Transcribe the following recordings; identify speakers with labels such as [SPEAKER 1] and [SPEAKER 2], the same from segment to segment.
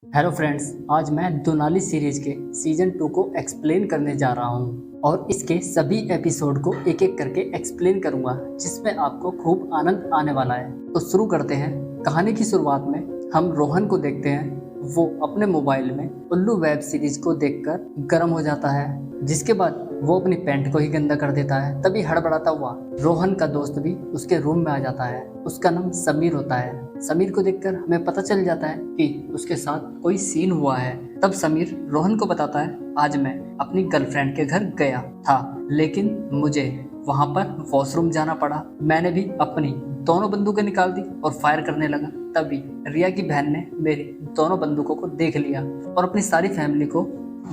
[SPEAKER 1] Hello friends, आज मैं Donali series के सीजन 2 को एक्सप्लेन करने जा रहा हूँ और इसके सभी एपिसोड को एक एक करके एक्सप्लेन करूँगा, जिसमें आपको खूब आनंद आने वाला है। तो शुरू करते हैं। कहानी की शुरुआत में हम रोहन को देखते हैं। वो अपने मोबाइल में उल्लू वेब सीरीज को देखकर गर्म हो जाता है, जिसके बाद वो अपनी पैंट को ही गंदा कर देता है। तभी हड़बड़ाता हुआ रोहन का दोस्त भी उसके रूम में आ जाता है। उसका नाम समीर होता है। समीर को देखकर हमें पता चल जाता है कि उसके साथ कोई सीन हुआ है। तब समीर रोहन को बताता है, आज मैं अपनी गर्लफ्रेंड के घर गया था, लेकिन मुझे वहां पर वॉशरूम जाना पड़ा। मैंने भी अपनी दोनों बंदूकें निकाल दी और फायर करने लगा। तभी रिया की बहन ने मेरी दोनों बंदूकों को देख लिया और अपनी सारी फैमिली को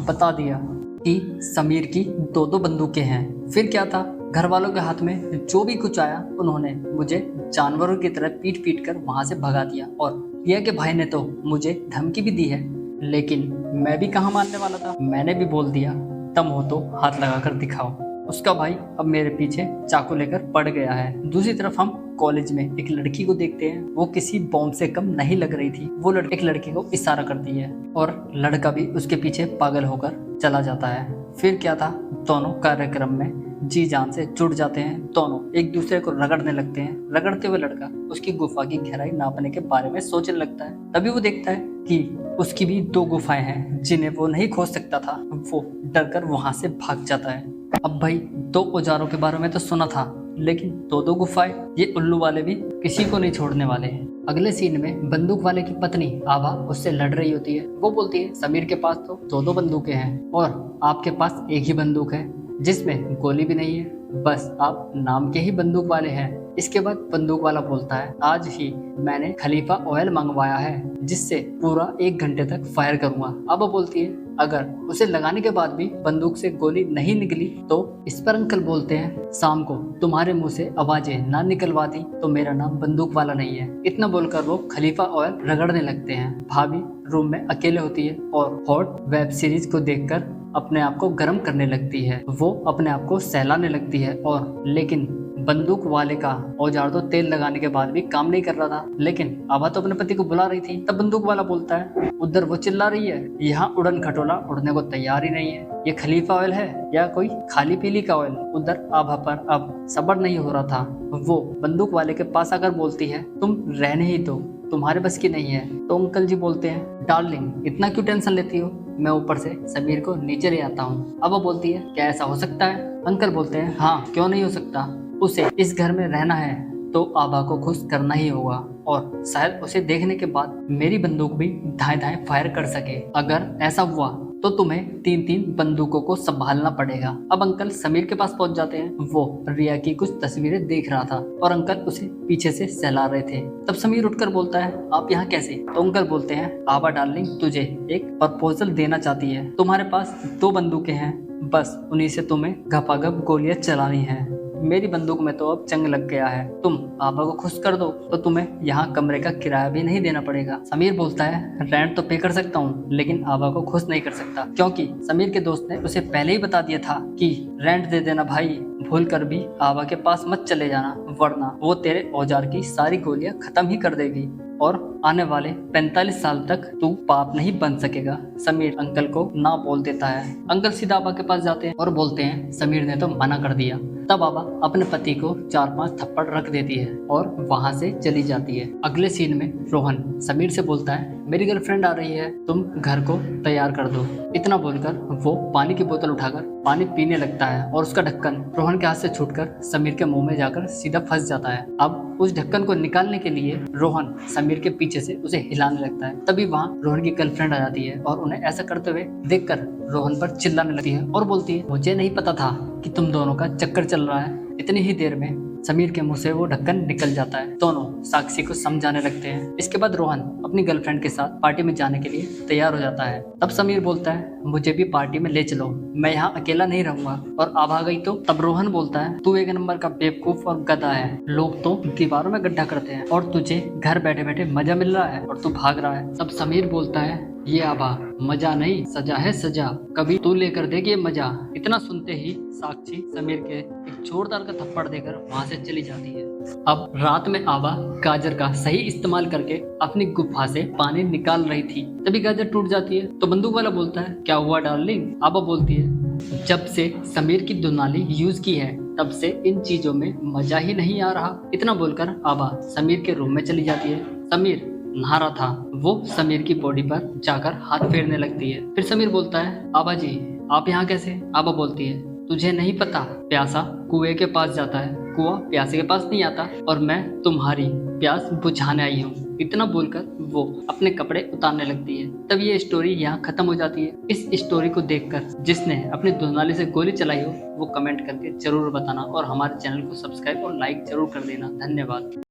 [SPEAKER 1] बता दिया कि समीर की दो दो बंदूकें हैं। फिर क्या था, घर वालों के हाथ में जो भी कुछ आया उन्होंने मुझे जानवरों की तरह पीट पीट कर वहां से भगा दिया। और रिया के भाई ने तो मुझे धमकी भी दी है, लेकिन मैं भी कहाँ मानने वाला था। मैंने भी बोल दिया, दम हो तो हाथ लगाकर दिखाओ। उसका भाई अब मेरे पीछे चाकू लेकर पड़ गया है। दूसरी तरफ हम कॉलेज में एक लड़की को देखते हैं। वो किसी बॉम्ब से कम नहीं लग रही थी। वो एक लड़के को इशारा करती है और लड़का भी उसके पीछे पागल होकर चला जाता है। फिर क्या था, दोनों कार्यक्रम में जी जान से जुड़ जाते हैं। दोनों एक दूसरे को रगड़ने लगते हैं। रगड़ते हुए लड़का उसकी गुफा की गहराई नापने के बारे में सोचने लगता है। तभी वो देखता है कि उसकी भी दो गुफाएं हैं जिन्हें वो नहीं खोज सकता था। वो डर कर वहां से भाग जाता है। अब भाई, दो औजारों के बारे में तो सुना था, लेकिन दो दो गुफाएं, ये उल्लू वाले भी किसी को नहीं छोड़ने वाले हैं। अगले सीन में बंदूक वाले की पत्नी आभा उससे लड़ रही होती है। वो बोलती है, समीर के पास तो दो दो बंदूकें हैं और आपके पास एक ही बंदूक है जिसमें गोली भी नहीं है। बस आप नाम के ही बंदूक वाले हैं। इसके बाद बंदूक वाला बोलता है, आज ही मैंने खलीफा ऑयल मंगवाया है जिससे पूरा 1 घंटे तक फायर करूंगा। अब वो बोलती है, अगर उसे लगाने के बाद भी बंदूक से गोली नहीं निकली तो। इस पर अंकल बोलते हैं, शाम को तुम्हारे मुंह से आवाजें ना निकलवा दी तो मेरा नाम बंदूक वाला नहीं है। इतना बोलकर वो खलीफा ऑयल रगड़ने लगते हैं। भाभी रूम में अकेले होती है और हॉट वेब सीरीज को देखकर अपने आप को गर्म करने लगती है। वो अपने आप को सहलाने लगती है और लेकिन बंदूक वाले का औजार तो तेल लगाने के बाद भी काम नहीं कर रहा था। लेकिन आभा तो अपने पति को बुला रही थी। तब बंदूक वाला बोलता है, उधर वो चिल्ला रही है, यहाँ उड़न खटोला उड़ने को तैयार ही नहीं है। ये खलीफा ऑयल है या कोई खाली पीली का ऑयल। उधर आभा पर अब सब्र नहीं हो रहा था। वो बंदूक वाले के पास आकर बोलती है, तुम रहने ही दो, तुम्हारे बस की नहीं है। तो अंकल जी बोलते हैं, डार्लिंग इतना क्यों टेंशन लेती हो, मैं ऊपर से समीर को नीचे ले आता हूँ। अब वो बोलती है, क्या ऐसा हो सकता है? अंकल बोलते हैं, हाँ क्यों नहीं हो सकता। उसे इस घर में रहना है तो आभा को खुश करना ही होगा और शायद उसे देखने के बाद मेरी बंदूक भी धाए धाए फायर कर सके। अगर ऐसा हुआ तो तुम्हें 3-3 बंदूकों को संभालना पड़ेगा। अब अंकल समीर के पास पहुंच जाते हैं। वो रिया की कुछ तस्वीरें देख रहा था और अंकल उसे पीछे से सहला रहे थे। तब समीर उठकर बोलता है, आप यहाँ कैसे? तो अंकल बोलते हैं, आभा डार्लिंग तुझे एक प्रपोजल देना चाहती है। तुम्हारे पास 2 बंदूकें हैं, बस उन्हीं से तुम्हें घपाघप गोलियां चलानी है। मेरी बंदूक में तो अब जंग लग गया है। तुम आभा को खुश कर दो तो तुम्हें यहाँ कमरे का किराया भी नहीं देना पड़ेगा। समीर बोलता है, रेंट तो पे कर सकता हूँ लेकिन आभा को खुश नहीं कर सकता, क्योंकि समीर के दोस्त ने उसे पहले ही बता दिया था कि रेंट दे देना भाई, भूल कर भी आभा के पास मत चले जाना, वरना वो तेरे औजार की सारी गोलियां खत्म ही कर देगी और आने वाले 45 साल तक तू पाप नहीं बन सकेगा। समीर अंकल को ना बोल देता है। अंकल सीधा आभा के पास जाते हैं और बोलते हैं, समीर ने तो मना कर दिया। तब आभा अपने पति को 4-5 थप्पड़ रख देती है और वहां से चली जाती है। अगले सीन में रोहन समीर से बोलता है, मेरी गर्लफ्रेंड आ रही है, तुम घर को तैयार कर दो। इतना बोलकर वो पानी की बोतल उठाकर पानी पीने लगता है और उसका ढक्कन रोहन के हाथ से छूटकर समीर के मुंह में जाकर सीधा फंस जाता है। अब उस ढक्कन को निकालने के लिए रोहन समीर के पीछे से उसे हिलाने लगता है। तभी वहाँ रोहन की गर्लफ्रेंड आ जाती है और उन्हें ऐसा करते हुए देखकर रोहन पर चिल्लाने लगती है और बोलती है, मुझे नहीं पता था कि तुम दोनों का चक्कर चल रहा है। इतनी ही देर में समीर के मुंह से वो ढक्कन निकल जाता है। दोनों साक्षी को समझाने लगते हैं। इसके बाद रोहन अपनी गर्लफ्रेंड के साथ पार्टी में जाने के लिए तैयार हो जाता है। तब समीर बोलता है, मुझे भी पार्टी में ले चलो, मैं यहाँ अकेला नहीं रहूंगा। और आभा गई तो? तब रोहन बोलता है, तू 1 नंबर का बेवकूफ और गधा है। लोग तो दीवारों में गड्ढा करते हैं और तुझे घर बैठे बैठे मजा मिल रहा है और तू भाग रहा है। तब समीर बोलता है, ये आभा मजा नहीं सजा है सजा, कभी तू लेकर देख ये मजा। इतना सुनते ही साक्षी समीर के एक जोरदार का थप्पड़ देकर वहां से चली जाती है। अब रात में आभा गाजर का सही इस्तेमाल करके अपनी गुफा से पानी निकाल रही थी, तभी गाजर टूट जाती है। तो बंदूक वाला बोलता है क्या हुआ डार्लिंग? आभा बोलती है जब से समीर की दुनाली यूज की है तब से इन चीजों में मजा ही नहीं आ रहा। इतना बोलकर आभा समीर के रूम में चली जाती है। समीर नहा रहा था, वो समीर की बॉडी पर जाकर हाथ फेरने लगती है। फिर समीर बोलता है आभा जी आप यहाँ कैसे? आभा बोलती है तुझे नहीं पता, प्यासा कुएं के पास जाता है, कुआं प्यासे के पास नहीं आता, और मैं तुम्हारी प्यास बुझाने आई हूँ। इतना बोलकर वो अपने कपड़े उतारने लगती है। तब ये स्टोरी यहाँ खत्म हो जाती है। इस स्टोरी को देखकर जिसने अपनी दुनाली से गोली चलाई हो वो कमेंट करके जरूर बताना और हमारे चैनल को सब्सक्राइब और लाइक जरूर कर देना। धन्यवाद।